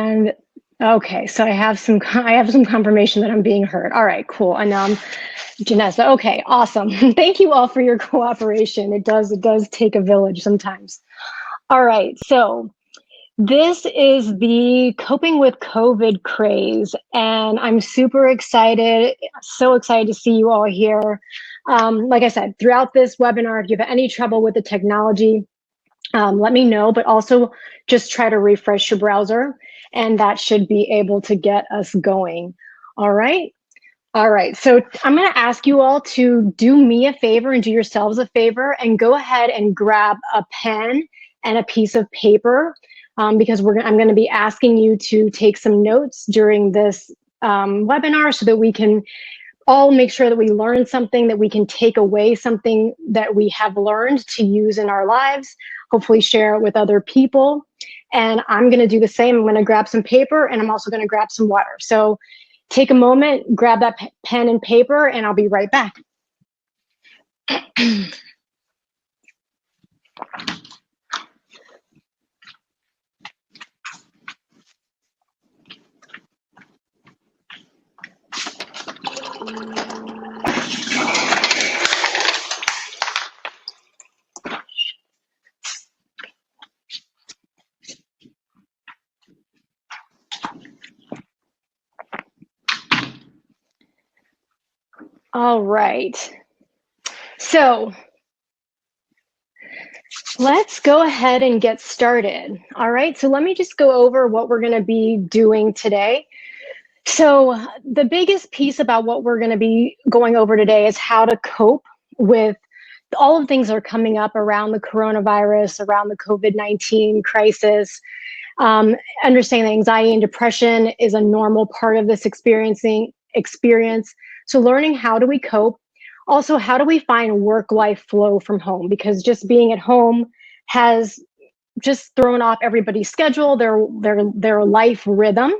And okay, so I have some confirmation that I'm being heard. All right, cool. And Janessa, okay, awesome. Thank you all for your cooperation. It does take a village sometimes. All right, so this is the Coping with COVID Craze, and I'm super excited, so excited to see you all here. Like I said, throughout this webinar, if you have any trouble with the technology, let me know, but also just try to refresh your browser, and that should be able to get us going. All right. All right, so I'm going to ask you all to do me a favor and do yourselves a favor and go ahead and grab a pen and a piece of paper, because I'm going to be asking you to take some notes during this webinar so that we can all make sure that we learn something, that we can take away something that we have learned to use in our lives, hopefully share it with other people. And I'm going to do the same. I'm going to grab some paper, and I'm also going to grab some water. So take a moment, grab that pen and paper, and I'll be right back. All right. So let's go ahead and get started. All right. So let me just go over what we're going to be doing today. So the biggest piece about what we're going to be going over today is how to cope with all of the things that are coming up around the coronavirus, around the COVID-19 crisis. Understanding that anxiety and depression is a normal part of this experience. So learning how do we cope? Also, how do we find work-life flow from home? Because just being at home has just thrown off everybody's schedule, their life rhythm.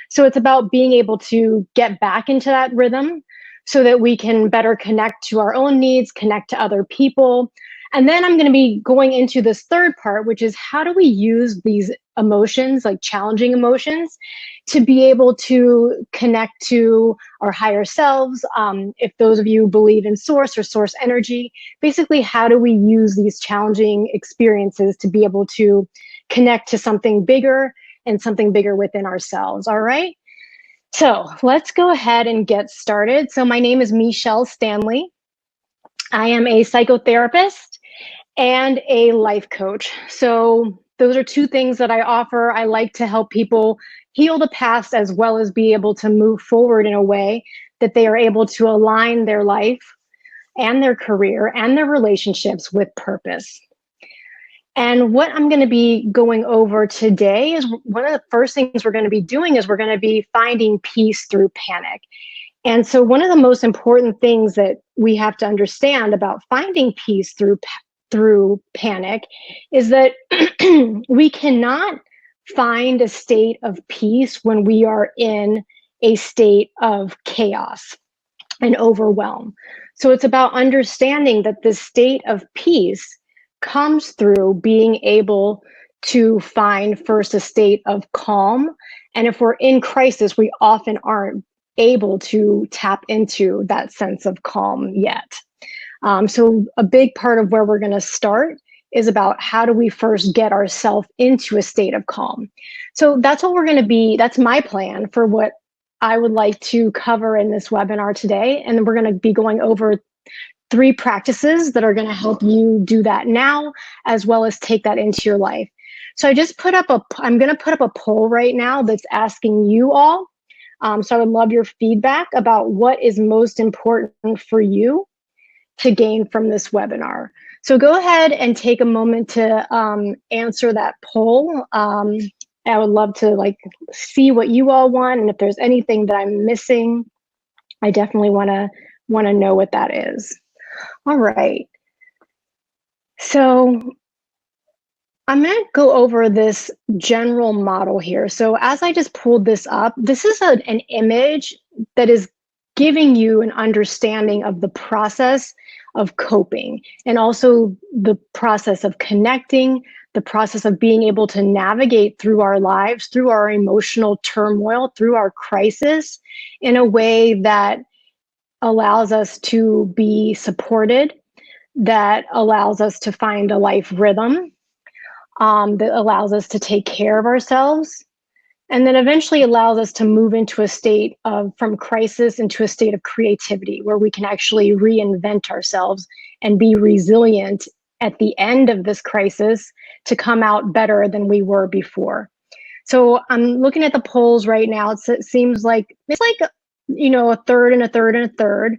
So it's about being able to get back into that rhythm so that we can better connect to our own needs, connect to other people. And then I'm going to be going into this third part, which is how do we use these emotions, like challenging emotions, to be able to connect to our higher selves. If those of you believe in source or source energy, basically, how do we use these challenging experiences to be able to connect to something bigger and something bigger within ourselves? All right. So let's go ahead and get started. So my name is Michelle Stanley. I am a psychotherapist and a life coach. So those are two things that I offer. I like to help people heal the past as well as be able to move forward in a way that they are able to align their life and their career and their relationships with purpose. And what I'm going to be going over today is one of the first things we're going to be doing is we're going to be finding peace through panic. And so one of the most important things that we have to understand about finding peace through panic is that we cannot find a state of peace when we are in a state of chaos and overwhelm. So it's about understanding that the state of peace comes through being able to find first a state of calm. And if we're in crisis, we often aren't able to tap into that sense of calm yet. So a big part of where we're going to start is about how do we first get ourselves into a state of calm. So that's what we're going to be, that's my plan for what I would like to cover in this webinar today. And then we're going to be going over 3 practices that are going to help you do that now, as well as take that into your life. So I'm going to put up a poll right now that's asking you all. So I would love your feedback about what is most important for you to gain from this webinar. So go ahead and take a moment to answer that poll. I would love to see what you all want, and if there's anything that I'm missing, I definitely want to know what that is. All right. So I'm going to go over this general model here. So as I just pulled this up, this is an image that is giving you an understanding of the process of coping and also the process of connecting, the the process of being able to navigate through our lives, through our emotional turmoil, through our crisis in a way that allows us to be supported, that allows us to find a life rhythm, that allows us to take care of ourselves, and then eventually allows us to move into a state of from crisis into a state of creativity where we can actually reinvent ourselves and be resilient at the end of this crisis to come out better than we were before. So I'm looking at the polls right now. It seems like it's like, a third and a third and a third.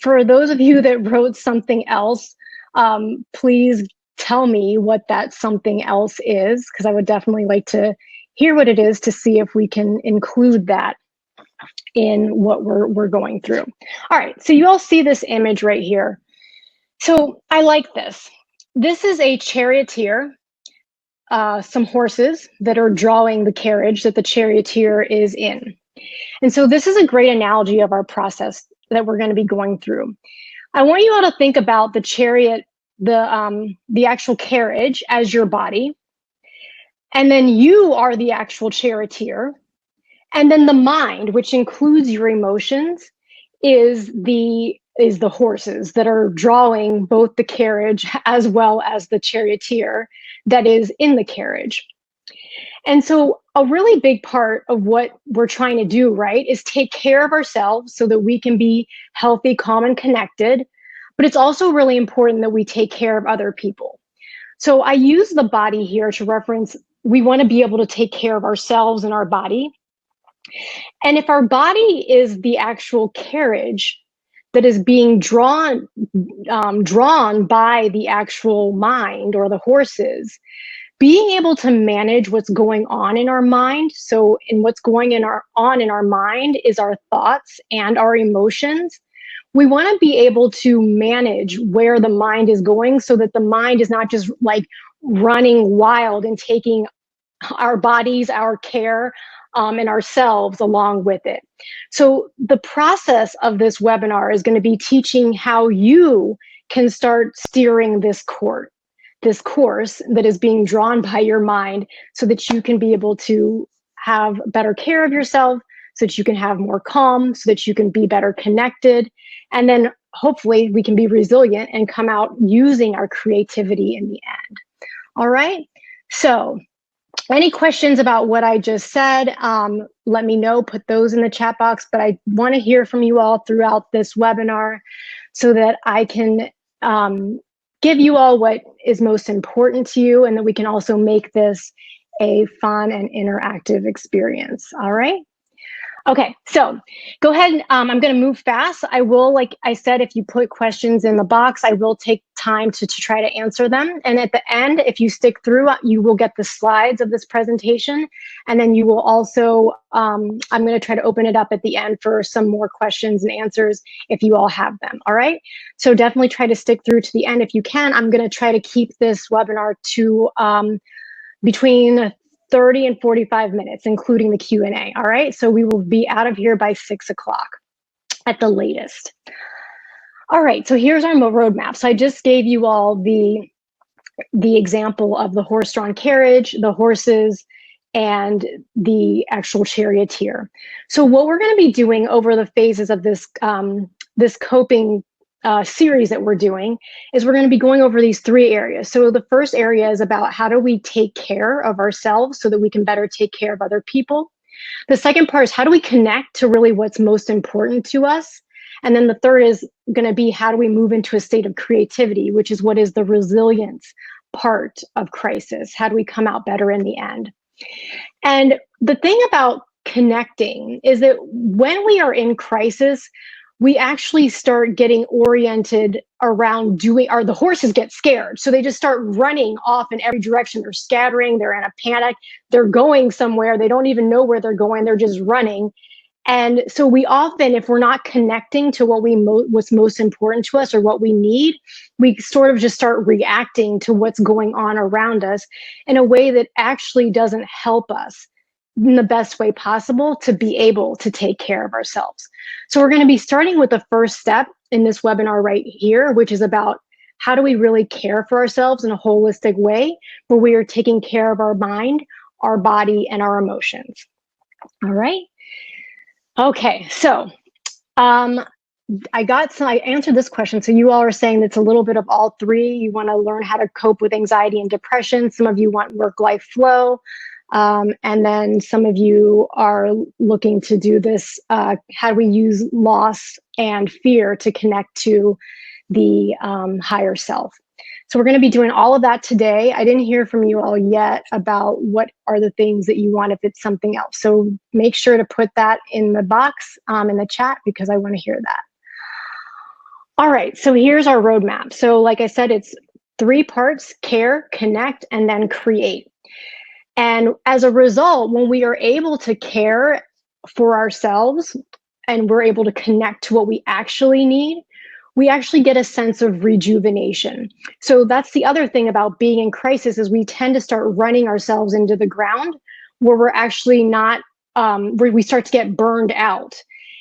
For those of you that wrote something else, please tell me what that something else is, because I would definitely like to hear what it is to see if we can include that in what we're going through. All right, so you all see this image right here. So I like this. This is a charioteer, some horses that are drawing the carriage that the charioteer is in. And so this is a great analogy of our process that we're going to be going through. I want you all to think about the chariot, the actual carriage as your body. And then you are the actual charioteer. And then the mind, which includes your emotions, is the horses that are drawing both the carriage as well as the charioteer that is in the carriage. And so a really big part of what we're trying to do, right, is take care of ourselves so that we can be healthy, calm, and connected. But it's also really important that we take care of other people. So I use the body here to reference, we want to be able to take care of ourselves and our body. And if our body is the actual carriage that is being drawn by the actual mind or the horses, being able to manage what's going on in our mind. So, in what's going on in our mind is our thoughts and our emotions. We want to be able to manage where the mind is going so that the mind is not just like running wild and taking our bodies, our care, and ourselves along with it. So the process of this webinar is going to be teaching how you can start steering this course that is being drawn by your mind so that you can be able to have better care of yourself, so that you can have more calm, so that you can be better connected. And then hopefully we can be resilient and come out using our creativity in the end. All right. So any questions about what I just said, let me know, put those in the chat box. But I want to hear from you all throughout this webinar so that I can give you all what is most important to you, and that we can also make this a fun and interactive experience. All right. Okay, so go ahead. I'm going to move fast. I will, like I said, if you put questions in the box, I will take time to try to answer them. And at the end, if you stick through, you will get the slides of this presentation. And then you will also, I'm going to try to open it up at the end for some more questions and answers if you all have them. All right. So definitely try to stick through to the end if you can. I'm going to try to keep this webinar to between 30 and 45 minutes, including the Q&A. All right. So we will be out of here by 6 o'clock at the latest. All right. So here's our roadmap. So I just gave you all the example of the horse-drawn carriage, the horses, and the actual charioteer. So what we're going to be doing over the phases of this this coping series that we're doing is we're going to be going over these 3 areas. So the first area is about how do we take care of ourselves so that we can better take care of other people. The second part is how do we connect to really what's most important to us. And then the third is going to be how do we move into a state of creativity, which is what is the resilience part of crisis. How do we come out better in the end? And the thing about connecting is that when we are in crisis, we actually start getting oriented around the horses get scared. So they just start running off in every direction. They're scattering, they're in a panic, they're going somewhere. They don't even know where they're going. They're just running. And so we often, if we're not connecting to what's most important to us or what we need, we sort of just start reacting to what's going on around us in a way that actually doesn't help us in the best way possible to be able to take care of ourselves. So we're going to be starting with the first step in this webinar right here, which is about how do we really care for ourselves in a holistic way where we are taking care of our mind, our body, and our emotions. All right. Okay. So, um, I answered this question. So you all are saying it's a little bit of all three. You want to learn how to cope with anxiety and depression. Some of you want work-life flow. And then some of you are looking to do this. How do we use loss and fear to connect to the higher self? So we're going to be doing all of that today. I didn't hear from you all yet about what are the things that you want if it's something else. So make sure to put that in the box in the chat because I want to hear that. All right, so here's our roadmap. So like I said, it's 3 parts: care, connect, and then create. And as a result, when we are able to care for ourselves and we're able to connect to what we actually need, we actually get a sense of rejuvenation. So that's the other thing about being in crisis is we tend to start running ourselves into the ground where we're actually not, where we start to get burned out.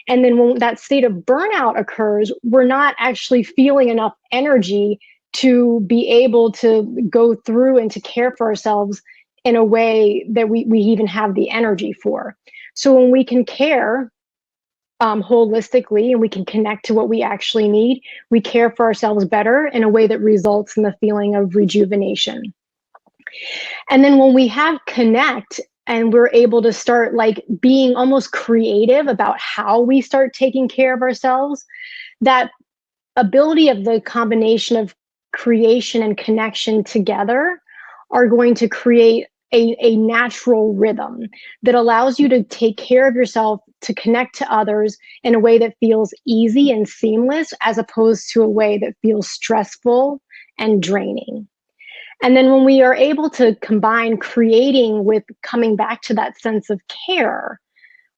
And then when that state of burnout occurs, we're not actually feeling enough energy to be able to go through and to care for ourselves in a way that we even have the energy for. So when we can care holistically and we can connect to what we actually need, we care for ourselves better in a way that results in the feeling of rejuvenation. And then when we have connect and we're able to start like being almost creative about how we start taking care of ourselves, that ability of the combination of creation and connection together are going to create a natural rhythm that allows you to take care of yourself, to connect to others in a way that feels easy and seamless, as opposed to a way that feels stressful and draining. And then when we are able to combine creating with coming back to that sense of care,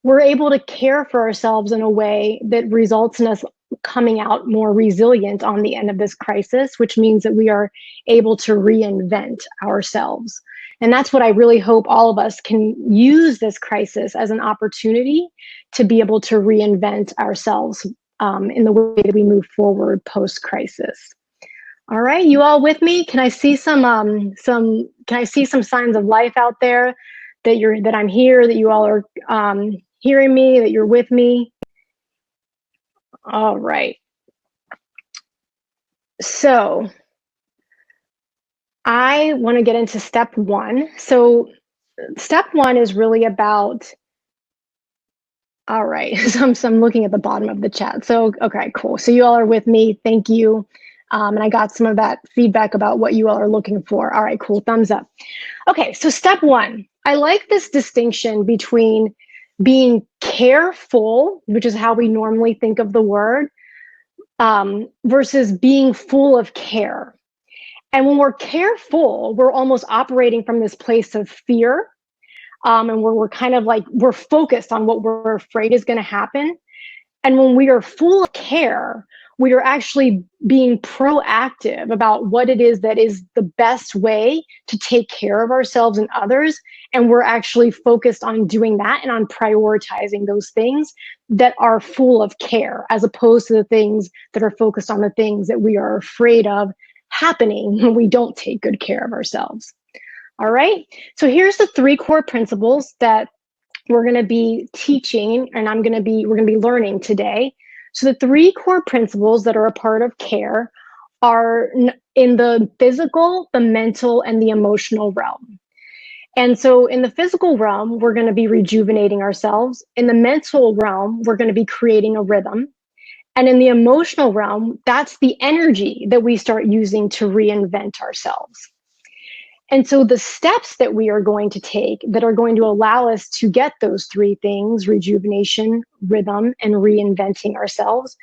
we're able to care for ourselves in a way that results in us coming out more resilient on the end of this crisis, which means that we are able to reinvent ourselves. And that's what I really hope all of us can use this crisis as an opportunity to be able to reinvent ourselves in the way that we move forward post-crisis. All right, you all with me? Can I see some signs of life out there that I'm here, that you all are hearing me, that you're with me? All right. So I want to get into step 1. So step 1 is really about, all right, so I'm looking at the bottom of the chat. So, okay, cool. So you all are with me. Thank you. And I got some of that feedback about what you all are looking for. All right, cool. Thumbs up. Okay, so step 1, I like this distinction between being careful, which is how we normally think of the word, versus being full of care. And when we're careful, we're almost operating from this place of fear. And we're kind of like, we're focused on what we're afraid is going to happen. And when we are full of care, we are actually being proactive about what it is that is the best way to take care of ourselves and others. And we're actually focused on doing that and on prioritizing those things that are full of care, as opposed to the things that are focused on the things that we are afraid of happening when we don't take good care of ourselves. All right. So here's the 3 core principles that we're going to be teaching and we're going to be learning today. So the 3 core principles that are a part of care are in the physical, the mental, and the emotional realm. And so in the physical realm, we're going to be rejuvenating ourselves. In the mental realm, we're going to be creating a rhythm. And in the emotional realm, that's the energy that we start using to reinvent ourselves. And so the steps that we are going to take that are going to allow us to get those 3 things, rejuvenation, rhythm, and reinventing ourselves,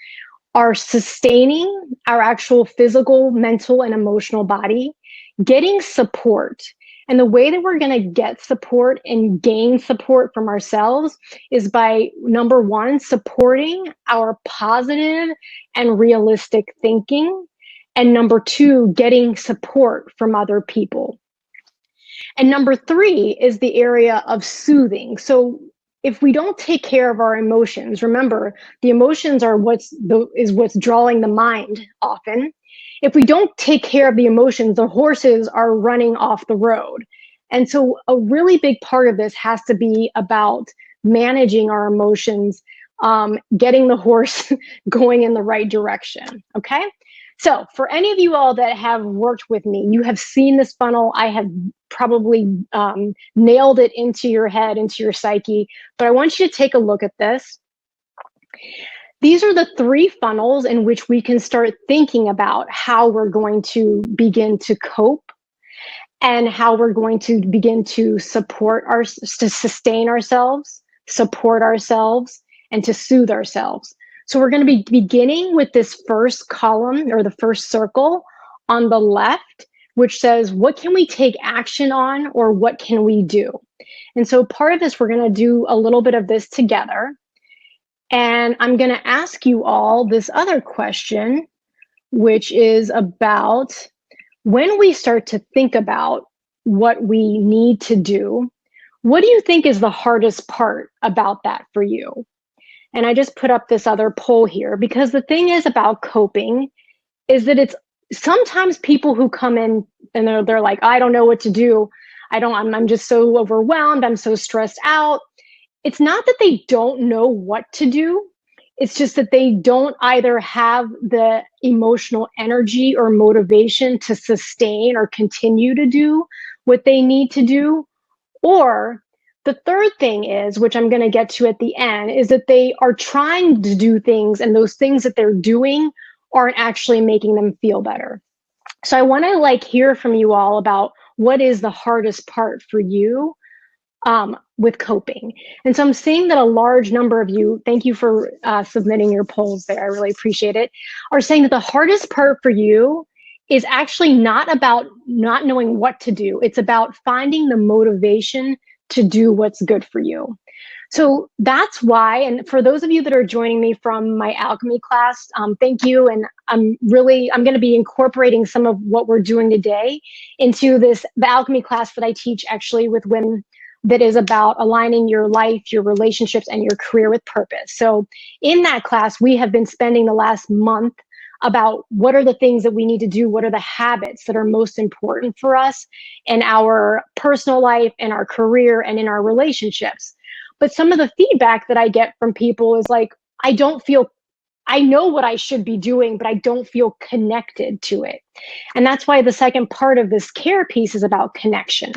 are sustaining our actual physical, mental, and emotional body, getting support. And the way that we're going to get support and gain support from ourselves is by, number 1, supporting our positive and realistic thinking. And number 2, getting support from other people. And number 3 is the area of soothing. So if we don't take care of our emotions, remember, the emotions are what's drawing the mind often. If we don't take care of the emotions, the horses are running off the road. And so a really big part of this has to be about managing our emotions, getting the horse going in the right direction. Okay. So for any of you all that have worked with me, you have seen this funnel. I have probably nailed it into your head, into your psyche, but I want you to take a look at this. These are the 3 funnels in which we can start thinking about how we're going to begin to cope and how we're going to begin to to sustain ourselves, support ourselves, and to soothe ourselves. So we're going to be beginning with this first column or the first circle on the left, which says, what can we take action on, or what can we do? And so part of this, we're going to do a little bit of this together. And I'm going to ask you all this other question, which is about when we start to think about what we need to do, what do you think is the hardest part about that for you? And I just put up this other poll here because the thing is about coping is that it's sometimes people who come in and they're like, I don't know what to do. I'm just so overwhelmed. I'm so stressed out. It's not that they don't know what to do. It's just that they don't either have the emotional energy or motivation to sustain or continue to do what they need to do. Or the third thing is, which I'm going to get to at the end, is that they are trying to do things and those things that they're doing aren't actually making them feel better. So I want to hear from you all about what is the hardest part for you with coping. And so I'm seeing that a large number of you, thank you for submitting your polls there, I really appreciate it, are saying that the hardest part for you is actually not about not knowing what to do. It's about finding the motivation to do what's good for you. So that's why, and for those of you that are joining me from my alchemy class, thank you. And I'm going to be incorporating some of what we're doing today into the alchemy class that I teach actually with women, that is about aligning your life, your relationships, and your career with purpose. So in that class, we have been spending the last month about what are the things that we need to do, what are the habits that are most important for us in our personal life, in our career, and in our relationships. But some of the feedback that I get from people is like, I know what I should be doing, but I don't feel connected to it. And that's why the second part of this care piece is about connection.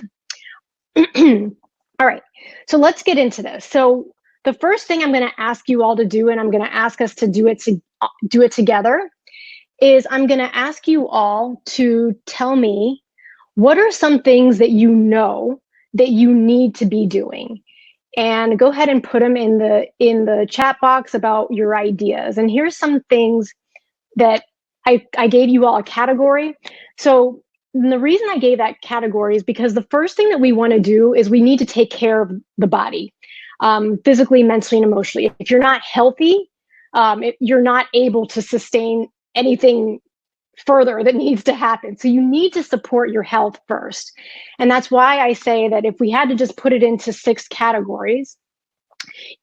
All right, so let's get into this. So the first thing I'm going to ask you all to do, and I'm going to ask us to do it together, is I'm going to ask you all to tell me what are some things that you know that you need to be doing. And go ahead and put them in the chat box about your ideas. And here's some things that I gave you all a category. So the reason I gave that category is because the first thing that we want to do is we need to take care of the body, physically, mentally, and emotionally. If you're not healthy, you're not able to sustain anything further that needs to happen. So you need to support your health first. And that's why I say that if we had to just put it into 6 categories,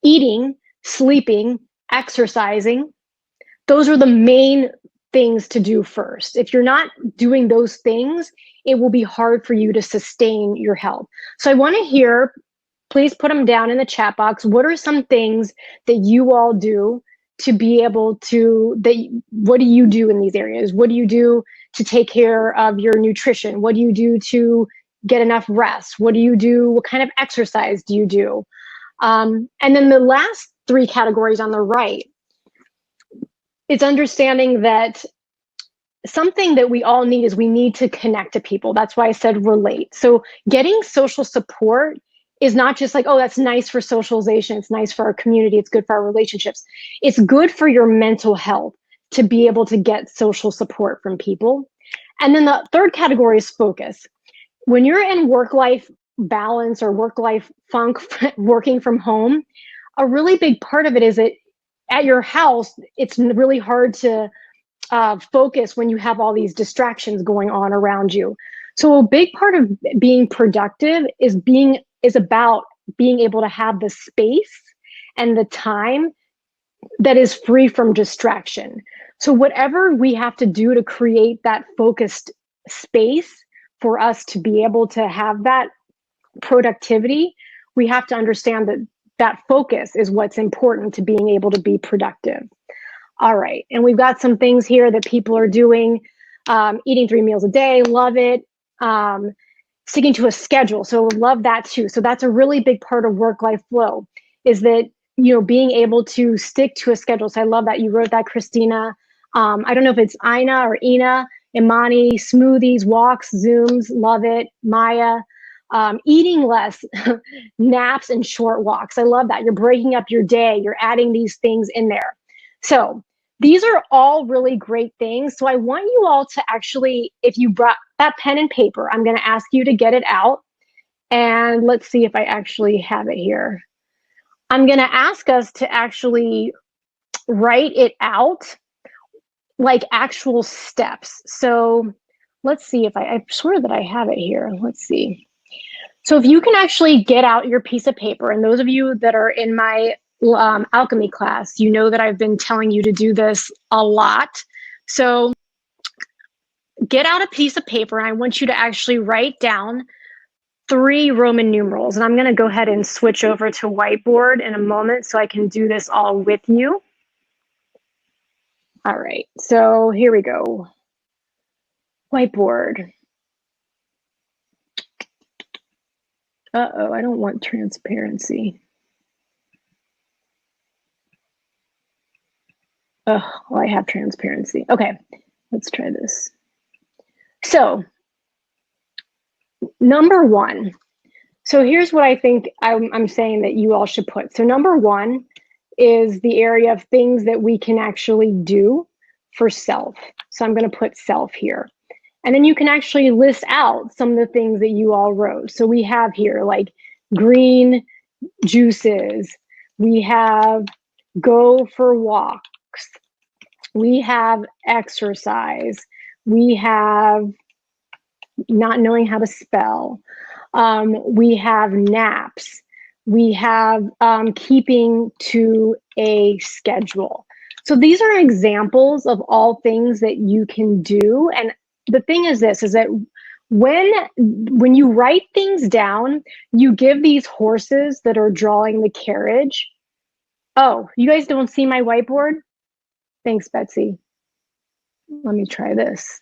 eating, sleeping, exercising, those are the main things to do first. If you're not doing those things, it will be hard for you to sustain your health. So I want to hear, please put them down in the chat box. What are some things that you all do to be able to, what do you do in these areas? What do you do to take care of your nutrition? What do you do to get enough rest? What do you do? What kind of exercise do you do? And then the last 3 categories on the right, it's understanding that something that we all need is we need to connect to people. That's why I said relate. So getting social support is not just like, oh, that's nice for socialization. It's nice for our community. It's good for our relationships. It's good for your mental health to be able to get social support from people. And then the third category is focus. When you're in work-life balance or work-life funk, working from home, a really big part of it is that at your house, it's really hard to focus when you have all these distractions going on around you. So a big part of being productive is about being able to have the space and the time that is free from distraction. So whatever we have to do to create that focused space for us to be able to have that productivity, we have to understand that that focus is what's important to being able to be productive. All right. And we've got some things here that people are doing. Eating 3 meals a day, love it. Sticking to a schedule, so love that too. So that's a really big part of work-life flow, is that, being able to stick to a schedule. So I love that you wrote that, Christina. I don't know if it's Ina or Ina, Imani, smoothies, walks, Zooms, love it. Maya, eating less, naps, and short walks. I love that. You're breaking up your day. You're adding these things in there. So these are all really great things. So I want you all to actually, if you brought that pen and paper, I'm going to ask you to get it out. And let's see if I actually have it here. I'm going to ask us to actually write it out, like actual steps. So let's see if I swear that I have it here. Let's see. So if you can actually get out your piece of paper, and those of you that are in my alchemy class, you know that I've been telling you to do this a lot. So get out a piece of paper, and I want you to actually write down 3 Roman numerals. And I'm going to go ahead and switch over to whiteboard in a moment so I can do this all with you. All right, so here we go. Whiteboard. Uh-oh, I don't want transparency. Oh, well, I have transparency. Okay, let's try this. So, number 1. So here's what I think I'm saying that you all should put. So number 1 is the area of things that we can actually do for self. So I'm going to put self here. And then you can actually list out some of the things that you all wrote. So we have here like green juices. We have go for walks. We have exercise. We have not knowing how to spell. We have naps. We have keeping to a schedule. So these are examples of all things that you can do. And the thing is this, is that when you write things down, you give these horses that are drawing the carriage. Oh, you guys don't see my whiteboard? Thanks, Betsy. Let me try this.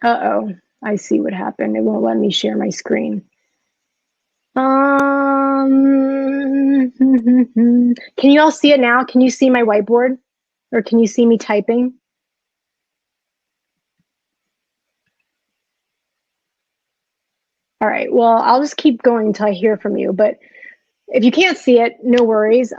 Uh-oh, I see what happened. It won't let me share my screen. Can you all see it now? Can you see my whiteboard? Or can you see me typing? All right, well, I'll just keep going until I hear from you. But if you can't see it, no worries.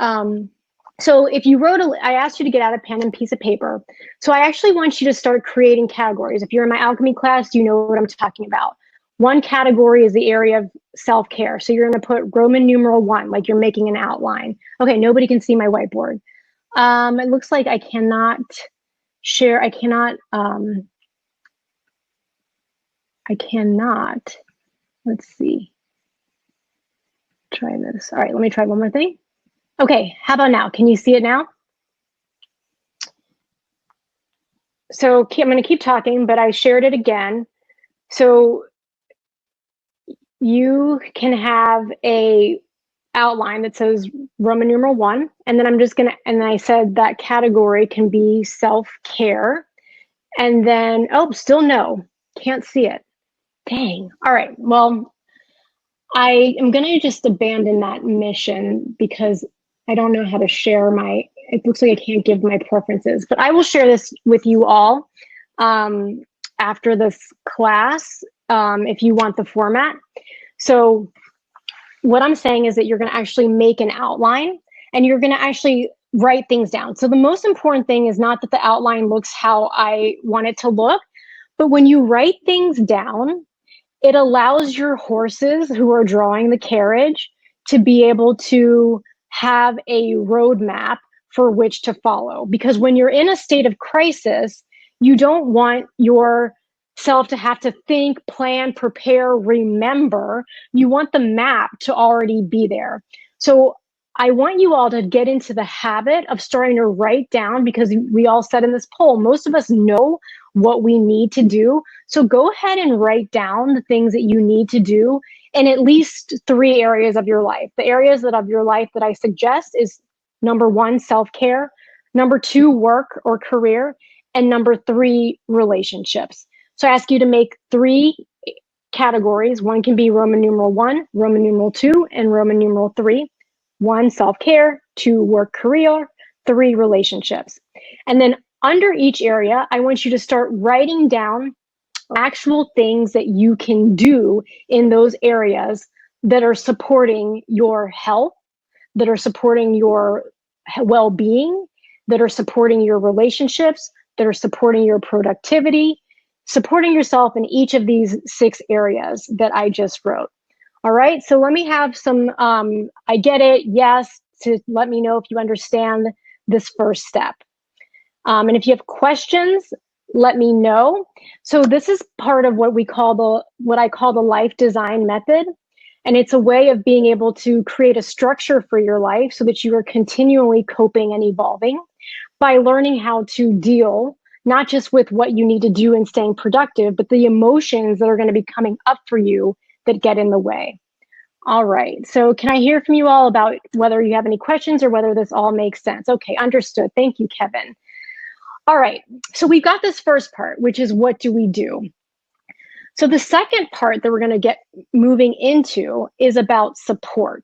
So if you wrote I asked you to get out a pen and piece of paper. So I actually want you to start creating categories. If you're in my alchemy class, you know what I'm talking about. One category is the area of self-care. So you're going to put Roman numeral 1, like you're making an outline. Okay, nobody can see my whiteboard. It looks like I cannot share. I cannot. Let's see. Try this. All right, let me try one more thing. Okay, how about now? Can you see it now? So I'm going to keep talking, but I shared it again. So you can have a outline that says Roman numeral 1, and then I'm just going to, and I said that category can be self-care. And then, oh, still no, can't see it. Dang. All right, well, I am going to just abandon that mission because I don't know how to share my, it looks like I can't give my preferences, but I will share this with you all after this class if you want the format. So what I'm saying is that you're going to actually make an outline and you're going to actually write things down. So the most important thing is not that the outline looks how I want it to look, but when you write things down, it allows your horses who are drawing the carriage to be able to have a roadmap for which to follow. Because when you're in a state of crisis, you don't want your self to have to think, plan, prepare, remember. You want the map to already be there. So I want you all to get into the habit of starting to write down, because we all said in this poll, most of us know what we need to do. So go ahead and write down the things that you need to do in at least 3 areas of your life. The areas that of your life that I suggest is number 1, self-care, number 2, work or career, and number 3, relationships. So I ask you to make 3 categories. One can be Roman numeral 1, Roman numeral 2, and Roman numeral 3. 1, self-care, 2, work, career, 3, relationships. And then under each area, I want you to start writing down actual things that you can do in those areas that are supporting your health, that are supporting your well-being, that are supporting your relationships, that are supporting your productivity, supporting yourself in each of these 6 areas that I just wrote. All right, so let me have some, I get it, yes, to let me know if you understand this first step. And if you have questions, let me know. So this is part of what I call the life design method. And it's a way of being able to create a structure for your life so that you are continually coping and evolving by learning how to deal not just with what you need to do and staying productive, but the emotions that are going to be coming up for you that get in the way. All right, so can I hear from you all about whether you have any questions or whether this all makes sense? Okay, understood. Thank you, Kevin. All right, so we've got this first part, which is what do we do? So the second part that we're going to get moving into is about support.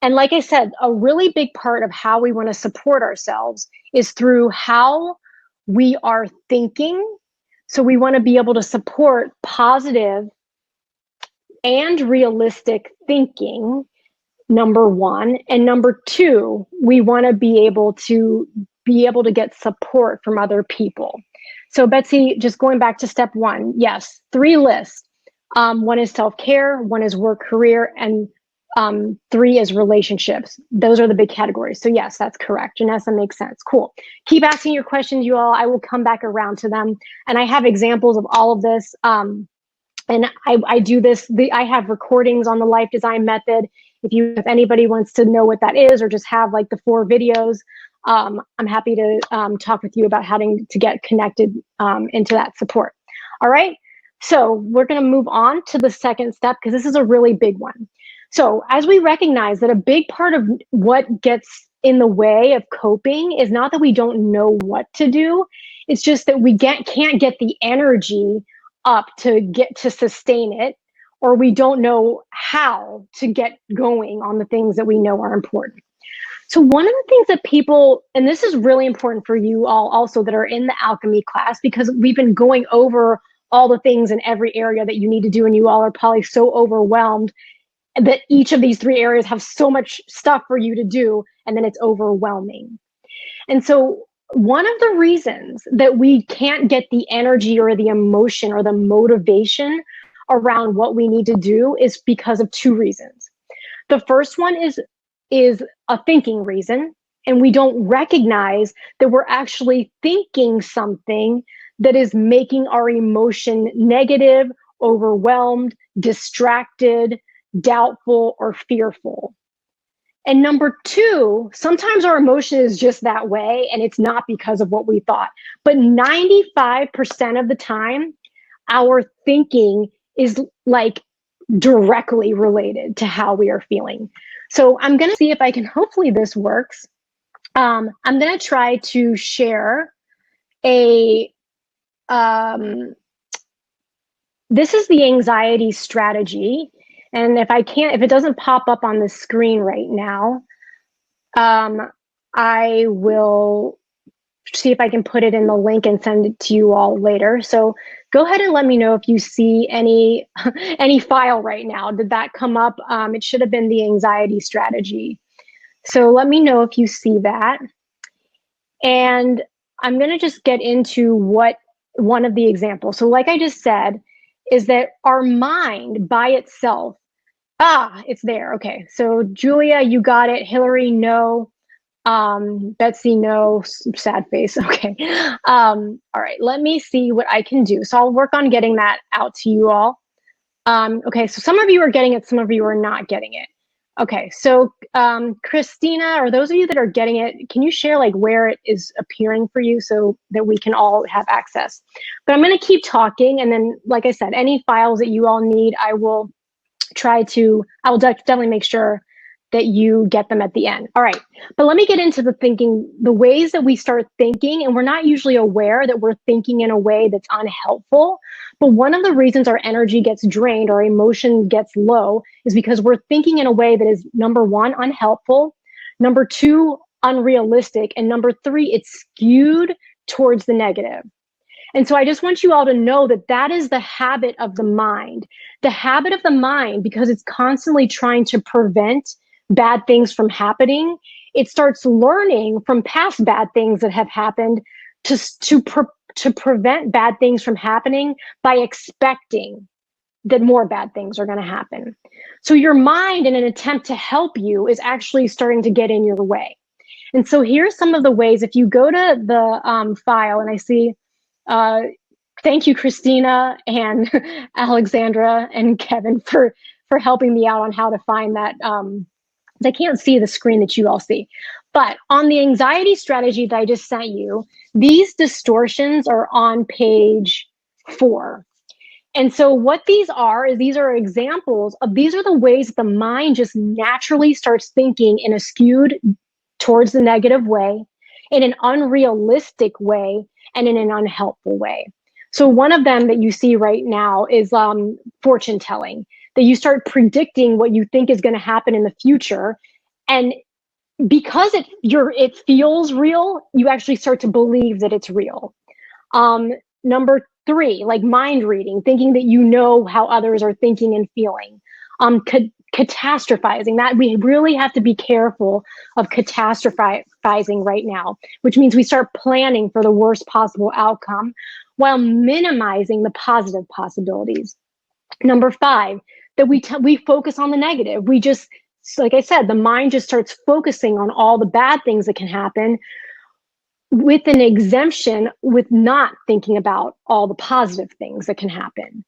And like I said, a really big part of how we want to support ourselves is through how we are thinking. So we want to be able to support positive and realistic thinking, number 1. And number 2, we want to be able to get support from other people. So Betsy, just going back to step 1, yes, 3 lists. 1 is self-care, 1 is work, career, and 3 is relationships. Those are the big categories. So yes, that's correct. Janessa, makes sense. Cool. Keep asking your questions, you all. I will come back around to them. And I have examples of all of this. And I do this, I have recordings on the life design method. If anybody wants to know what that is, or just have like the 4 videos, I'm happy to talk with you about how to get connected into that support. All right, so we're going to move on to the second step, because this is a really big one. So as we recognize that a big part of what gets in the way of coping is not that we don't know what to do, it's just that we can't get the energy up to sustain it, or we don't know how to get going on the things that we know are important. So one of the things that people, and this is really important for you all also that are in the alchemy class, because we've been going over all the things in every area that you need to do, and you all are probably so overwhelmed that each of these 3 areas have so much stuff for you to do, and then it's overwhelming. And so one of the reasons that we can't get the energy or the emotion or the motivation around what we need to do is because of 2 reasons. The first one is a thinking reason, and we don't recognize that we're actually thinking something that is making our emotion negative, overwhelmed, distracted, doubtful, or fearful. And number 2, sometimes our emotion is just that way, and it's not because of what we thought. But 95% of the time, our thinking is like directly related to how we are feeling. So I'm going to see if I can, hopefully this works. I'm going to try to share this is the anxiety strategy. And if it doesn't pop up on the screen right now, I will see if I can put it in the link and send it to you all later. So go ahead and let me know if you see any file right now. Did that come up? It should have been the anxiety strategy. So let me know if you see that. And I'm going to just get into one of the examples. So like I just said, is that our mind by itself, it's there. Okay, so Julia, you got it. Hillary, no. Betsy, no, sad face. Okay. All right, let me see what I can do. So I'll work on getting that out to you all. Okay, so some of you are getting it, some of you are not getting it. Okay, so Christina, or those of you that are getting it, can you share like where it is appearing for you so that we can all have access? But I'm going to keep talking, and then, like I said, any files that you all need, I will definitely make sure that you get them at the end. All right, but let me get into the thinking, the ways that we start thinking, and we're not usually aware that we're thinking in a way that's unhelpful. But one of the reasons our energy gets drained, our emotion gets low, is because we're thinking in a way that is, number one, unhelpful, number two, unrealistic, and number three, it's skewed towards the negative. And so I just want you all to know that that is the habit of the mind. The habit of the mind, because it's constantly trying to prevent bad things from happening, it starts learning from past bad things that have happened to prevent bad things from happening by expecting that more bad things are going to happen. So your mind, in an attempt to help you, is actually starting to get in your way. And so here's some of the ways. If you go to the file, and I see, thank you, Christina and Alexandra and Kevin for helping me out on how to find that. I can't see the screen that you all see. But on the anxiety strategy that I just sent you, these distortions are on page 4. And so what these are examples of, these are the ways that the mind just naturally starts thinking in a skewed towards the negative way, in an unrealistic way, and in an unhelpful way. So one of them that you see right now is fortune telling, that you start predicting what you think is going to happen in the future. And because it feels real, you actually start to believe that it's real. Number 3, like mind reading, thinking that you know how others are thinking and feeling. Catastrophizing, that we really have to be careful of catastrophizing right now, which means we start planning for the worst possible outcome while minimizing the positive possibilities. Number 5, that we focus on the negative. We just, like I said, the mind just starts focusing on all the bad things that can happen, with an exemption, with not thinking about all the positive things that can happen.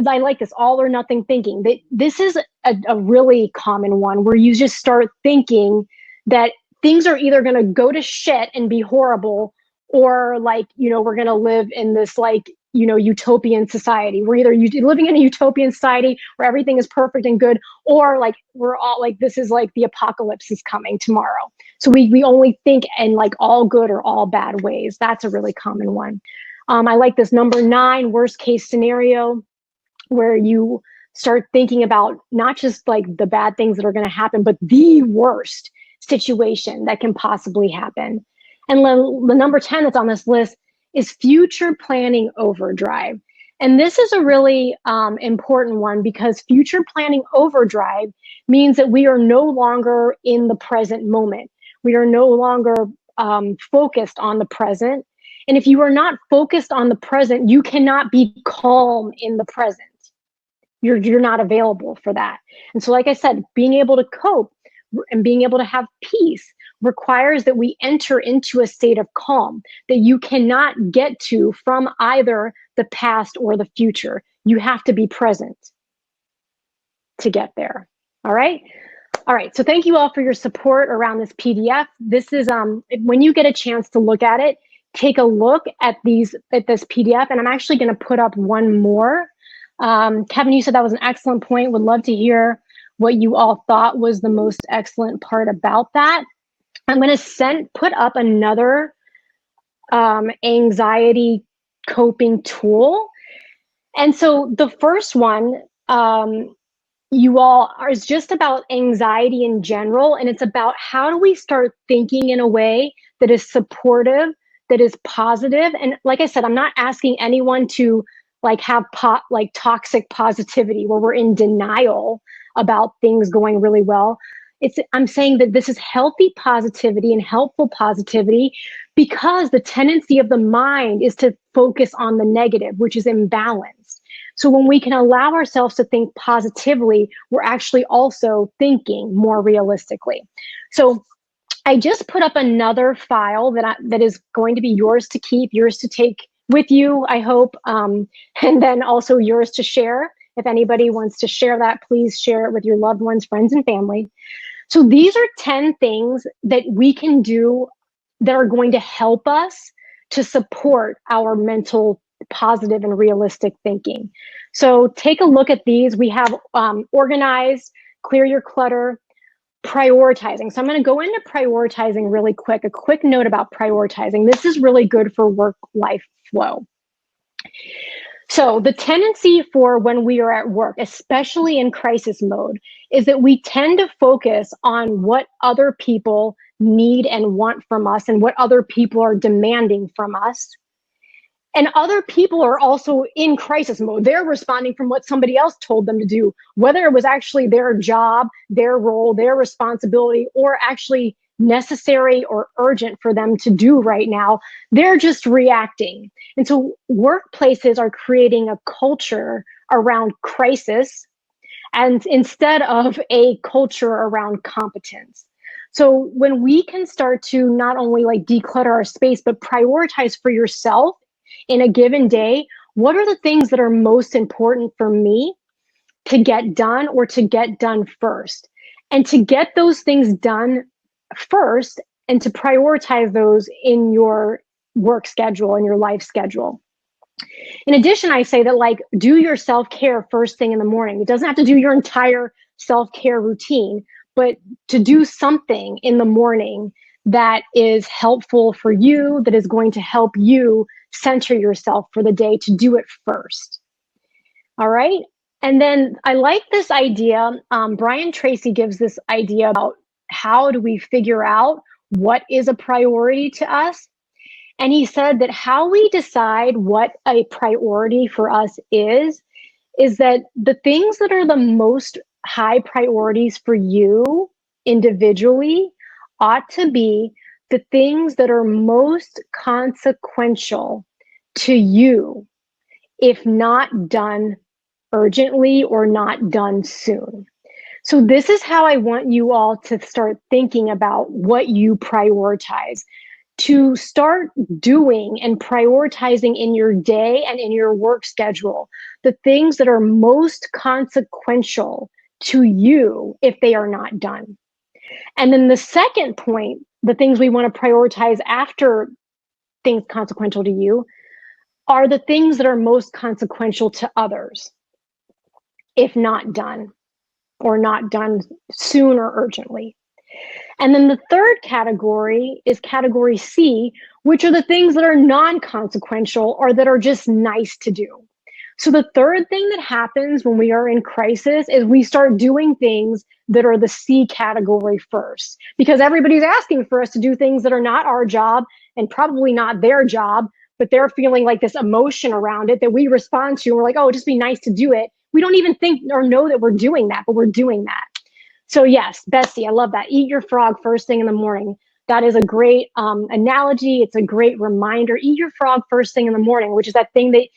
I like this, all or nothing thinking. This is a really common one, where you just start thinking that things are either going to go to shit and be horrible, or like, we're going to live in this like, utopian society. We're either living in a utopian society where everything is perfect and good, or like we're all like, this is like the apocalypse is coming tomorrow. So we only think in like all good or all bad ways. That's a really common one. I like this number 9, worst case scenario, where you start thinking about not just like the bad things that are going to happen, but the worst situation that can possibly happen. And the number 10 that's on this list is future planning overdrive. And this is a really important one, because future planning overdrive means that we are no longer in the present moment. We are no longer focused on the present. And if you are not focused on the present, you cannot be calm in the present. You're not available for that. And so, like I said, being able to cope and being able to have peace requires that we enter into a state of calm that you cannot get to from either the past or the future. You have to be present to get there. All right. All right. So thank you all for your support around this PDF. This is when you get a chance to look at it, take a look at this PDF, and I'm actually going to put up one more. Kevin, you said that was an excellent point. Would love to hear what you all thought was the most excellent part about that. I'm going to put up another anxiety coping tool. And so the first one, you all, is just about anxiety in general. And it's about how do we start thinking in a way that is supportive, that is positive. And like I said, I'm not asking anyone to like have toxic positivity where we're in denial about things going really well. I'm saying that this is healthy positivity and helpful positivity, because the tendency of the mind is to focus on the negative, which is imbalanced. So when we can allow ourselves to think positively, we're actually also thinking more realistically. So I just put up another file that is going to be yours to keep, yours to take with you, I hope, and then also yours to share. If anybody wants to share that, please share it with your loved ones, friends, and family. So these are 10 things that we can do that are going to help us to support our mental positive and realistic thinking. So take a look at these. We have organized, clear your clutter, prioritizing. So I'm going to go into prioritizing really quick. A quick note about prioritizing. This is really good for work-life flow. So the tendency for when we are at work, especially in crisis mode, is that we tend to focus on what other people need and want from us and what other people are demanding from us. And other people are also in crisis mode. They're responding from what somebody else told them to do, whether it was actually their job, their role, their responsibility, or actually necessary or urgent for them to do right now. They're just reacting. And so workplaces are creating a culture around crisis and instead of a culture around competence. So when we can start to not only like declutter our space, but prioritize for yourself in a given day, what are the things that are most important for me to get done or to get done first? And to get those things done first and to prioritize those in your work schedule and your life schedule. In addition, I say that like do your self-care first thing in the morning. It doesn't have to do your entire self-care routine, but to do something in the morning that is helpful for you, that is going to help you center yourself for the day, to do it first. All right. And then I like this idea. Brian Tracy gives this idea about how do we figure out what is a priority to us. And he said that how we decide what a priority for us is that the things that are the most high priorities for you individually ought to be the things that are most consequential to you, if not done urgently or not done soon. So this is how I want you all to start thinking about what you prioritize, to start doing and prioritizing in your day and in your work schedule the things that are most consequential to you if they are not done. And then the second point, the things we want to prioritize after things consequential to you are the things that are most consequential to others if not done or not done soon or urgently. And then the third category is category C, which are the things that are non-consequential or that are just nice to do. So the third thing that happens when we are in crisis is we start doing things that are the C category first, because everybody's asking for us to do things that are not our job and probably not their job, but they're feeling like this emotion around it that we respond to. And we're like, oh, just be nice to do it. We don't even think or know that we're doing that, but we're doing that. So yes, Bessie, I love that. Eat your frog first thing in the morning. That is a great analogy. It's a great reminder. Eat your frog first thing in the morning, which is that thing that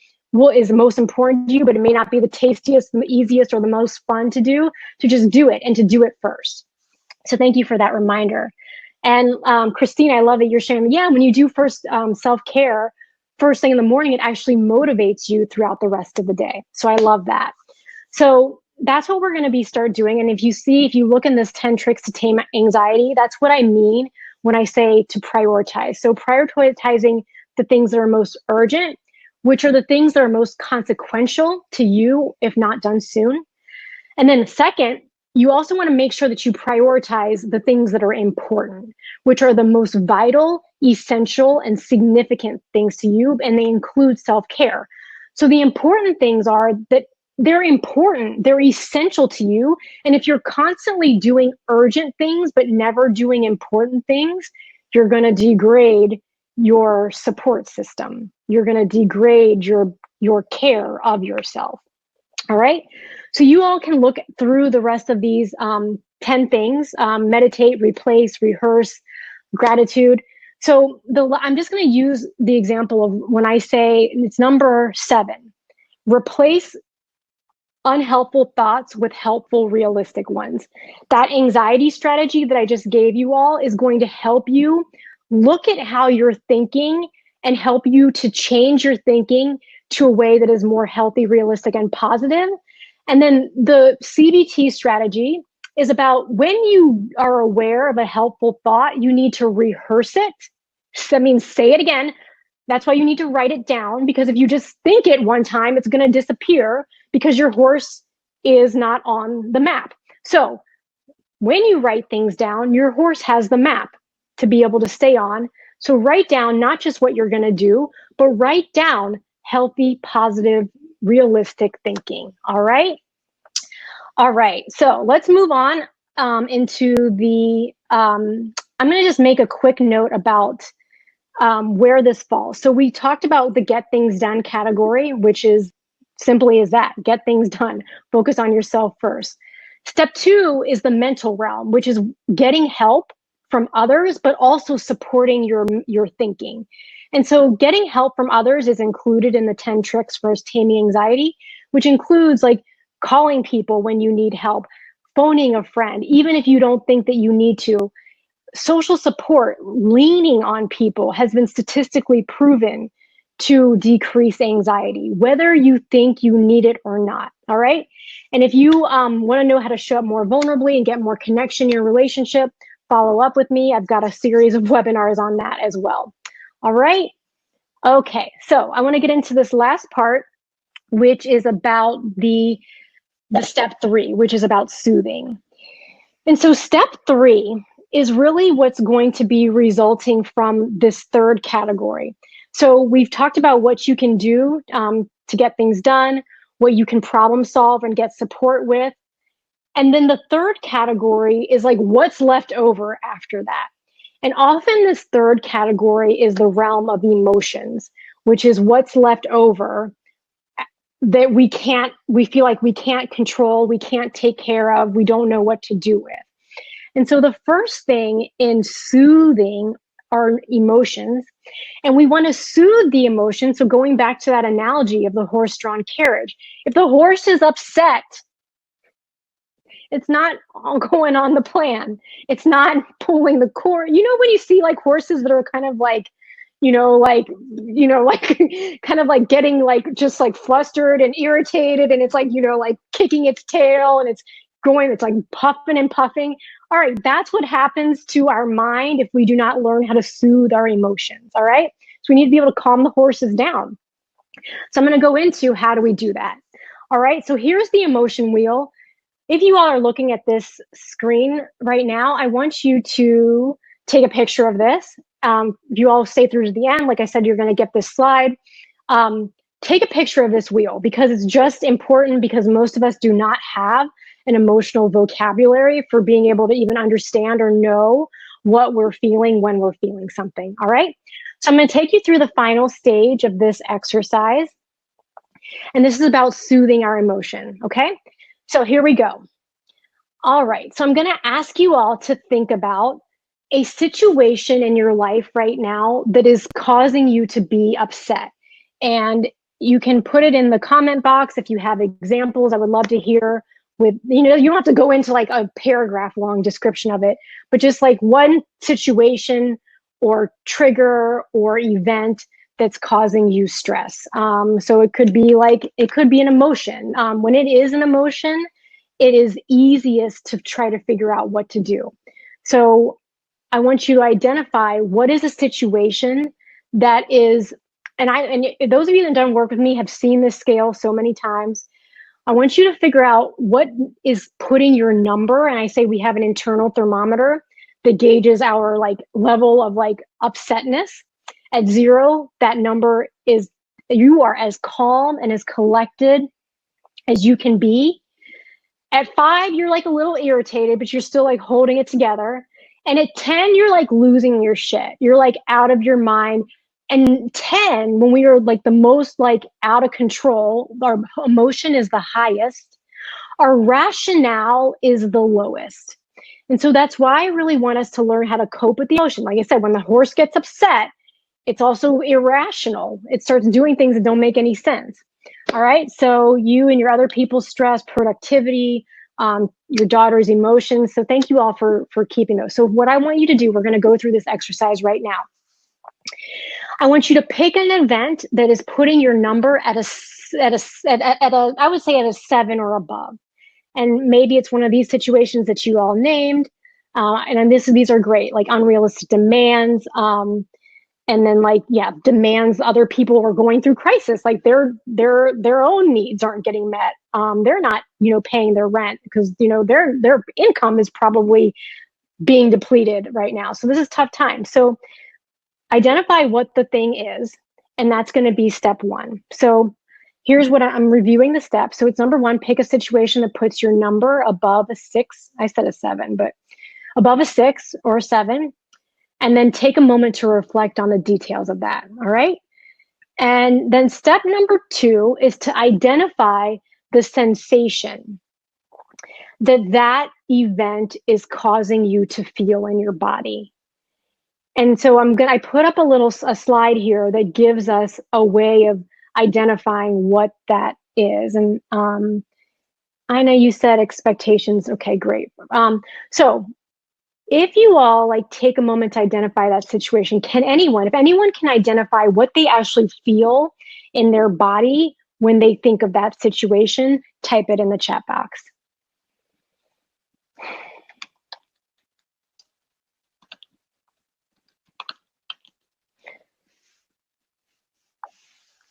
is most important to you, but it may not be the tastiest, the easiest, or the most fun to do, to just do it and to do it first. So thank you for that reminder. And Christine, I love that you're sharing, yeah, when you do first self-care, first thing in the morning, it actually motivates you throughout the rest of the day. So I love that. So that's what we're going to start doing. And if you look in this 10 tricks to tame anxiety, that's what I mean when I say to prioritize. So prioritizing the things that are most urgent, which are the things that are most consequential to you if not done soon. And then second, you also want to make sure that you prioritize the things that are important, which are the most vital, essential, and significant things to you, and they include self-care. So the important things are that they're important, they're essential to you. And if you're constantly doing urgent things, but never doing important things, you're going to degrade your support system. You're going to degrade your care of yourself. All right. So you all can look through the rest of these 10 things, meditate, replace, rehearse, gratitude. So I'm just going to use the example of when I say it's number 7, replace unhelpful thoughts with helpful, realistic ones. That anxiety strategy that I just gave you all is going to help you look at how you're thinking and help you to change your thinking to a way that is more healthy, realistic, and positive. And then the CBT strategy is about when you are aware of a helpful thought, you need to rehearse it. That means say it again. That's why you need to write it down, because if you just think it one time, it's going to disappear because your horse is not on the map. So when you write things down, your horse has the map to be able to stay on. So write down not just what you're going to do, but write down healthy, positive, realistic thinking. All right. All right. So let's move on into the. I'm going to just make a quick note about where this falls. So we talked about the get things done category, which is simply as that, get things done, focus on yourself first. Step 2 is the mental realm, which is getting help from others, but also supporting your thinking. And so getting help from others is included in the 10 tricks for taming anxiety, which includes like calling people when you need help, phoning a friend, even if you don't think that you need to. Social support, leaning on people has been statistically proven to decrease anxiety, whether you think you need it or not. All right. And if you want to know how to show up more vulnerably and get more connection in your relationship, follow up with me. I've got a series of webinars on that as well. All right. Okay. So I want to get into this last part, which is about the step 3, which is about soothing. And so step 3 is really what's going to be resulting from this third category. So we've talked about what you can do to get things done, what you can problem solve and get support with. And then the third category is like what's left over after that. And often this third category is the realm of emotions, which is what's left over that we feel like we can't control, we can't take care of, we don't know what to do with. And so the first thing in soothing our emotions, and we want to soothe the emotion. So going back to that analogy of the horse-drawn carriage, if the horse is upset, it's not all going on the plan. It's not pulling the cord. You know, when you see like horses that are kind of like, like kind of like getting like just like flustered and irritated, and it's like, like kicking its tail and it's like puffing and puffing. All right, that's what happens to our mind if we do not learn how to soothe our emotions. All right, so we need to be able to calm the horses down. So I'm going to go into how do we do that. All right, so here's the emotion wheel. If you all are looking at this screen right now, I want you to take a picture of this. If you all stay through to the end, like I said, you're going to get this slide. Take a picture of this wheel because it's just important, because most of us do not have an emotional vocabulary for being able to even understand or know what we're feeling when we're feeling something. All right. So I'm going to take you through the final stage of this exercise. And this is about soothing our emotion. Okay. So here we go. All right. So I'm going to ask you all to think about a situation in your life right now that is causing you to be upset. And you can put it in the comment box if you have examples. I would love to hear with, you don't have to go into like a paragraph long description of it, but just like one situation or trigger or event that's causing you stress. So it could be an emotion. When it is an emotion, it is easiest to try to figure out what to do. So I want you to identify what is a situation that is, and those of you that done work with me have seen this scale so many times. I want you to figure out what is putting your number. And I say we have an internal thermometer that gauges our like level of like upsetness. At 0, that number is you are as calm and as collected as you can be. At 5, you're like a little irritated, but you're still like holding it together. And at 10, you're like losing your shit. You're like out of your mind. And 10, when we are like the most like out of control, our emotion is the highest. Our rationale is the lowest. And so that's why I really want us to learn how to cope with the emotion. Like I said, when the horse gets upset, it's also irrational. It starts doing things that don't make any sense. All right. So you and your other people's stress, productivity, your daughter's emotions. So thank you all for keeping those. So what I want you to do, we're going to go through this exercise right now. I want you to pick an event that is putting your number at a I would say at a 7 or above. And maybe it's one of these situations that you all named. And then these are great, like unrealistic demands. And then like, yeah, demands other people are going through crisis, like their own needs aren't getting met. They're not, paying their rent because, their income is probably being depleted right now. So this is tough time. So identify what the thing is, and that's going to be step one. So here's what I'm reviewing the steps. So it's number one, pick a situation that puts your number above a 6. I said a 7, but above a 6 or a 7. And then take a moment to reflect on the details of that. All right. And then step number 2 is to identify the sensation that event is causing you to feel in your body. And so I put up a slide here that gives us a way of identifying what that is. And I know you said expectations. Okay, great. So if you all like take a moment to identify that situation, if anyone can identify what they actually feel in their body when they think of that situation, type it in the chat box.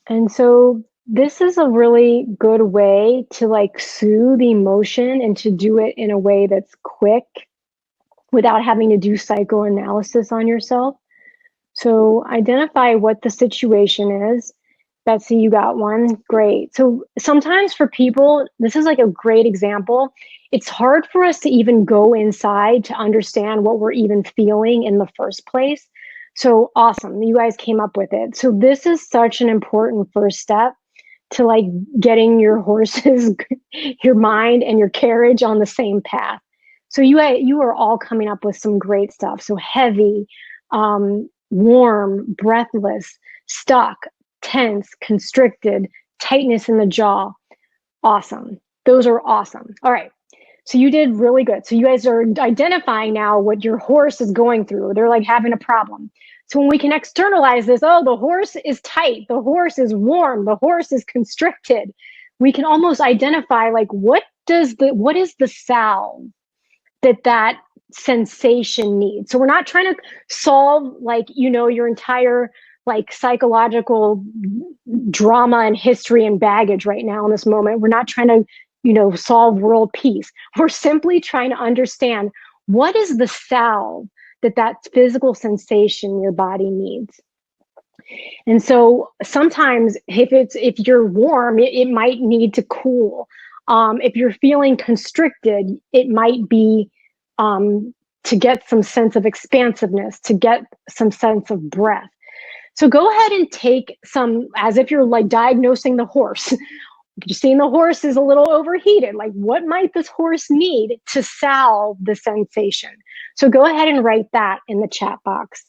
And so this is a really good way to like soothe emotion and to do it in a way that's quick without having to do psychoanalysis on yourself. So identify what the situation is. Betsy, you got one. Great. So sometimes for people, this is like a great example. It's hard for us to even go inside to understand what we're even feeling in the first place. So awesome. You guys came up with it. So this is such an important first step to like getting your horses, your mind and your carriage on the same path. So you are all coming up with some great stuff. So heavy, warm, breathless, stuck, tense, constricted, tightness in the jaw. Awesome. Those are awesome. All right. So you did really good. So you guys are identifying now what your horse is going through. They're like having a problem. So when we can externalize this, oh, the horse is tight, the horse is warm, the horse is constricted, we can almost identify like what is the salve that sensation needs. So we're not trying to solve like, your entire like psychological drama and history and baggage right now in this moment. We're not trying to, solve world peace. We're simply trying to understand what is the salve that physical sensation your body needs. And so sometimes if you're warm, it might need to cool. If you're feeling constricted, it might be to get some sense of expansiveness, to get some sense of breath. So go ahead and take some, as if you're like diagnosing the horse. You're seeing the horse is a little overheated. Like, what might this horse need to salve the sensation? So go ahead and write that in the chat box.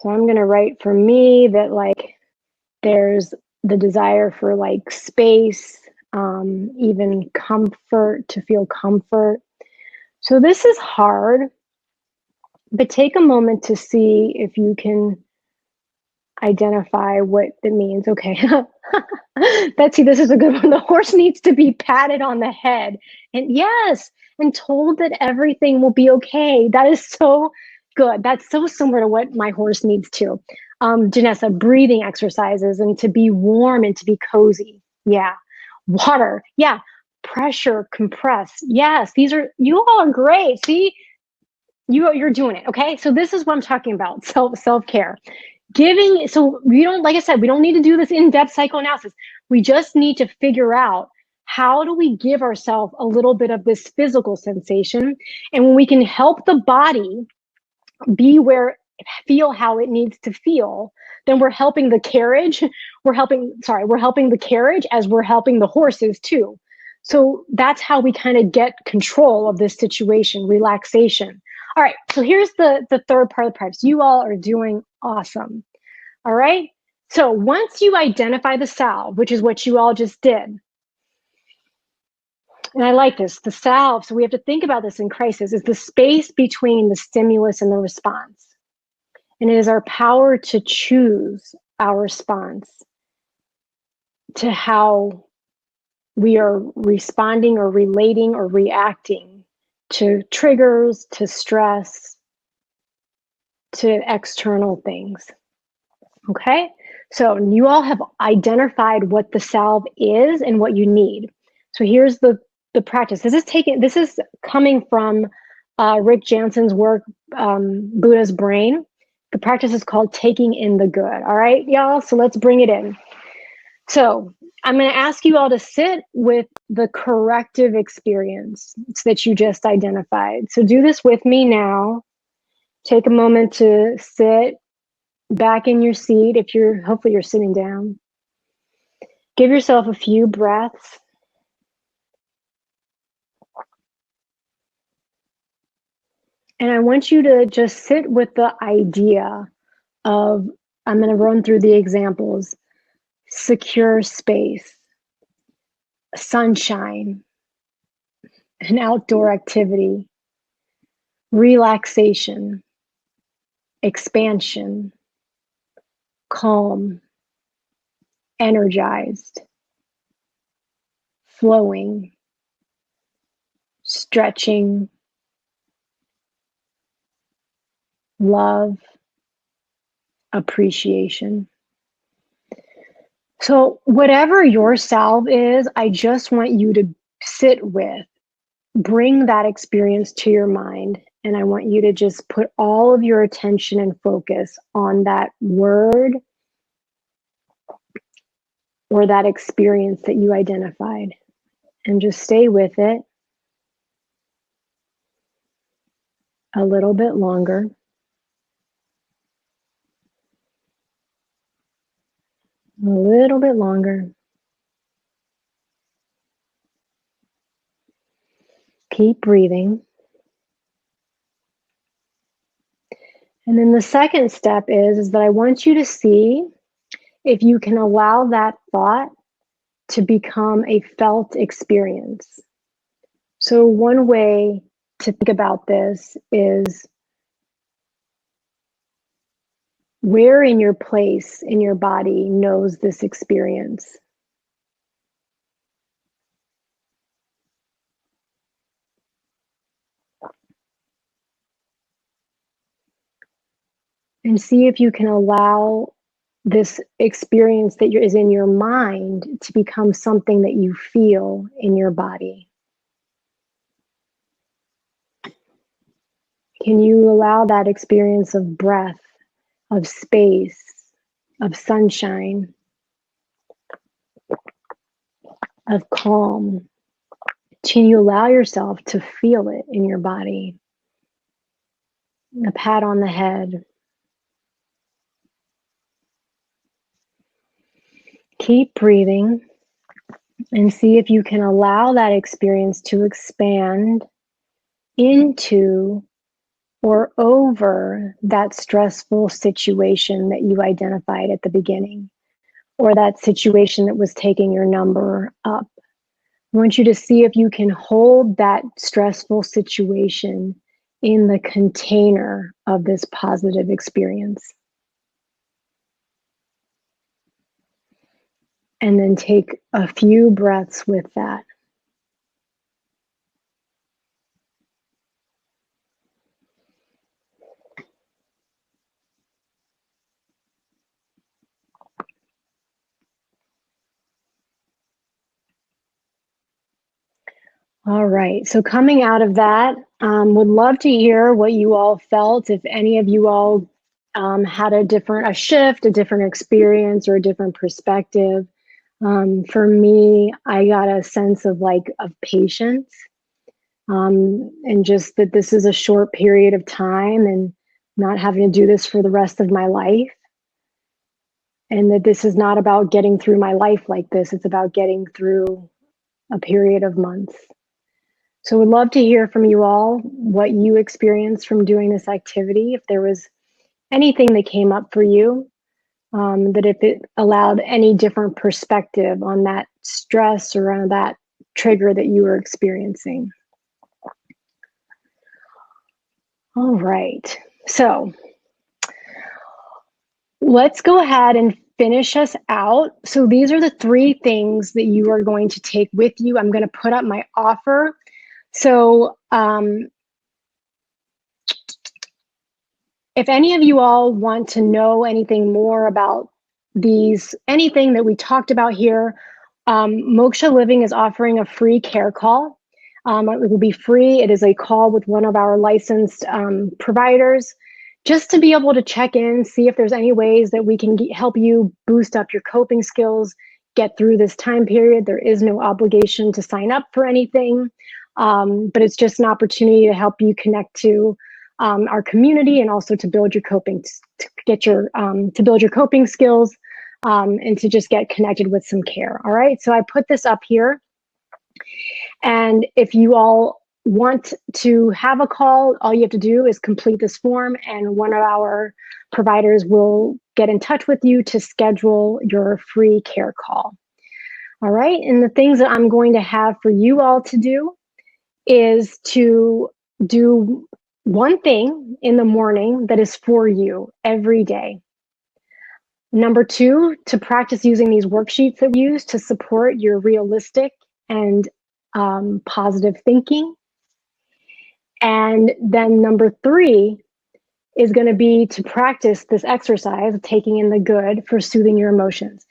So I'm going to write for me that like there's the desire for like space, even comfort, to feel comfort. So this is hard, but take a moment to see if you can identify what it means. Okay. Betsy, this is a good one. The horse needs to be patted on the head. And yes, and told that everything will be okay. That is so good. That's so similar to what my horse needs too. Janessa, breathing exercises and to be warm and to be cozy. Yeah. Water. Yeah. Pressure, compress. Yes. You all are great. See, you're doing it. Okay. So this is what I'm talking about. Self-care. So we don't, like I said, we don't need to do this in-depth psychoanalysis. We just need to figure out how do we give ourselves a little bit of this physical sensation. And when we can help the body feel how it needs to feel, then we're helping the carriage. We're helping the carriage as we're helping the horses too. So that's how we kind of get control of this situation, relaxation. All right, so here's the third part of the practice. You all are doing awesome. All right. So once you identify the salve, which is what you all just did, and I like this, the salve, so we have to think about this in crisis, is the space between the stimulus and the response. And it is our power to choose our response to how we are responding or relating or reacting to triggers, to stress, to external things. Okay, so you all have identified what the salve is and what you need. So here's the practice. This is coming from Rick Janson's work, Buddha's Brain. The practice is called taking in the good. All right, y'all. So let's bring it in. So I'm going to ask you all to sit with the corrective experience that you just identified. So do this with me now. Take a moment to sit back in your seat. Hopefully you're sitting down. Give yourself a few breaths. And I want you to just sit with the idea of, I'm going to run through the examples: secure space, sunshine, an outdoor activity, relaxation, expansion, calm, energized, flowing, stretching, love, appreciation. So whatever your salve is, I just want you to sit with, bring that experience to your mind. And I want you to just put all of your attention and focus on that word or that experience that you identified, and just stay with it a little bit longer. A little bit longer. Keep breathing. And then the second step is that I want you to see if you can allow that thought to become a felt experience. So one way to think about this is, where in your place in your body knows this experience? And see if you can allow this experience that is in your mind to become something that you feel in your body. Can you allow that experience of breath, of space, of sunshine, of calm? Can you allow yourself to feel it in your body? A pat on the head. Keep breathing and see if you can allow that experience to expand into or over that stressful situation that you identified at the beginning, or that situation that was taking your number up. I want you to see if you can hold that stressful situation in the container of this positive experience. And then take a few breaths with that. All right, so coming out of that, would love to hear what you all felt. If any of you all had a shift, a different experience, or a different perspective. For me, I got a sense of patience, and just that this is a short period of time and not having to do this for the rest of my life. And that this is not about getting through my life like this, it's about getting through a period of months. So we'd love to hear from you all what you experienced from doing this activity. If there was anything that came up for you, that if it allowed any different perspective on that stress or on that trigger that you were experiencing. All right. So let's go ahead and finish us out. So these are the 3 things that you are going to take with you. I'm going to put up my offer. So if any of you all want to know anything more about anything that we talked about here, Moksha Living is offering a free care call. It will be free. It is a call with one of our licensed providers, just to be able to check in, see if there's any ways that we can help you boost up your coping skills, get through this time period. There is no obligation to sign up for anything, but it's just an opportunity to help you connect to our community and also to build your to build your coping skills, and to just get connected with some care. All right, so I put this up here, and if you all want to have a call, all you have to do is complete this form, and one of our providers will get in touch with you to schedule your free care call. All right, and the things that I'm going to have for you all to do is to do one thing in the morning that is for you every day. Number 2, to practice using these worksheets that we use to support your realistic and positive thinking. And then number 3 is going to be to practice this exercise of taking in the good for soothing your emotions.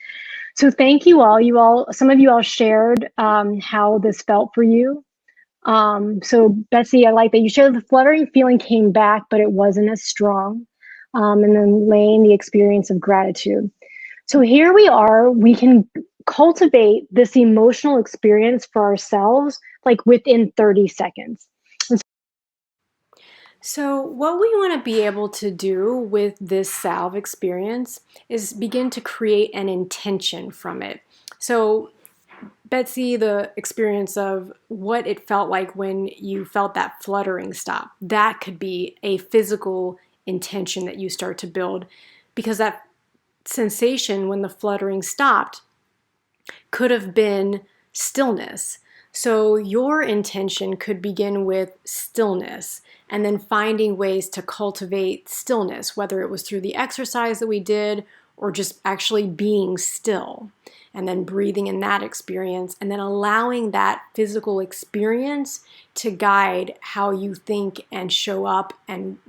So thank you all. Some of you all shared how this felt for you. So Betsy, I like that you shared the fluttering feeling came back, but it wasn't as strong. And then Lane, the experience of gratitude. So here we are, we can cultivate this emotional experience for ourselves, like within 30 seconds. So what we want to be able to do with this salve experience is begin to create an intention from it. So Betsy, the experience of what it felt like when you felt that fluttering stop, that could be a physical intention that you start to build, because that sensation when the fluttering stopped could have been stillness. So your intention could begin with stillness, and then finding ways to cultivate stillness, whether it was through the exercise that we did or just actually being still, and then breathing in that experience, and then allowing that physical experience to guide how you think and show up and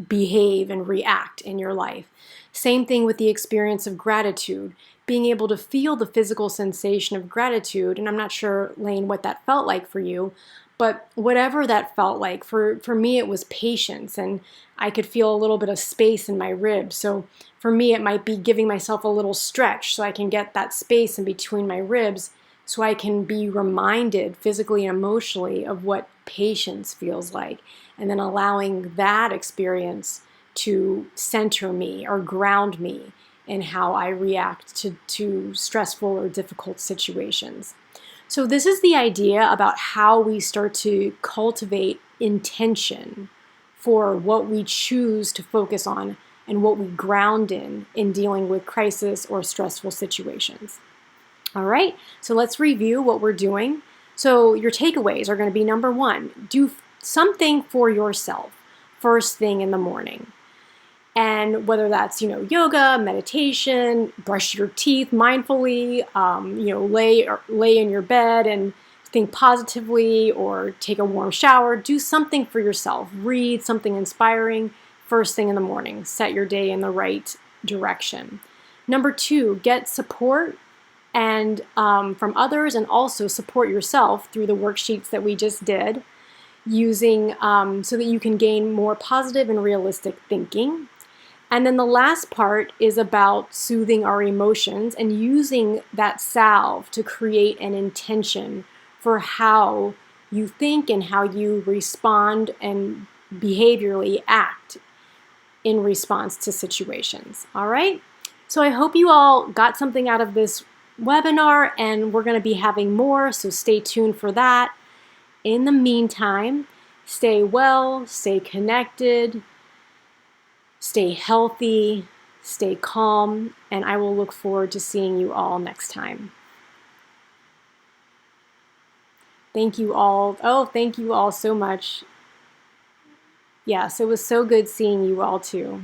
behave and react in your life. Same thing with the experience of gratitude, being able to feel the physical sensation of gratitude. And I'm not sure, Lane, what that felt like for you, but whatever that felt like, for me, it was patience, and I could feel a little bit of space in my ribs. So for me, it might be giving myself a little stretch so I can get that space in between my ribs, so I can be reminded physically and emotionally of what patience feels like, and then allowing that experience to center me or ground me in how I react to stressful or difficult situations. So this is the idea about how we start to cultivate intention for what we choose to focus on and what we ground in dealing with crisis or stressful situations. All right, so let's review what we're doing. So your takeaways are going to be, number 1, do something for yourself first thing in the morning. And whether that's, yoga, meditation, brush your teeth mindfully, lay in your bed and think positively, or take a warm shower, do something for yourself. Read something inspiring first thing in the morning. Set your day in the right direction. Number 2, get support and from others, and also support yourself through the worksheets that we just did, using so that you can gain more positive and realistic thinking. And then the last part is about soothing our emotions and using that salve to create an intention for how you think and how you respond and behaviorally act in response to situations. All right? So I hope you all got something out of this webinar, and we're going to be having more, so stay tuned for that. in the meantime, stay well, stay connected, stay healthy, stay calm, and I will look forward to seeing you all next time. Thank you all. Oh, thank you all so much. Yes, it was so good seeing you all too.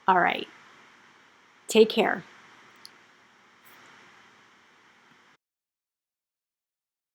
All right. Take care.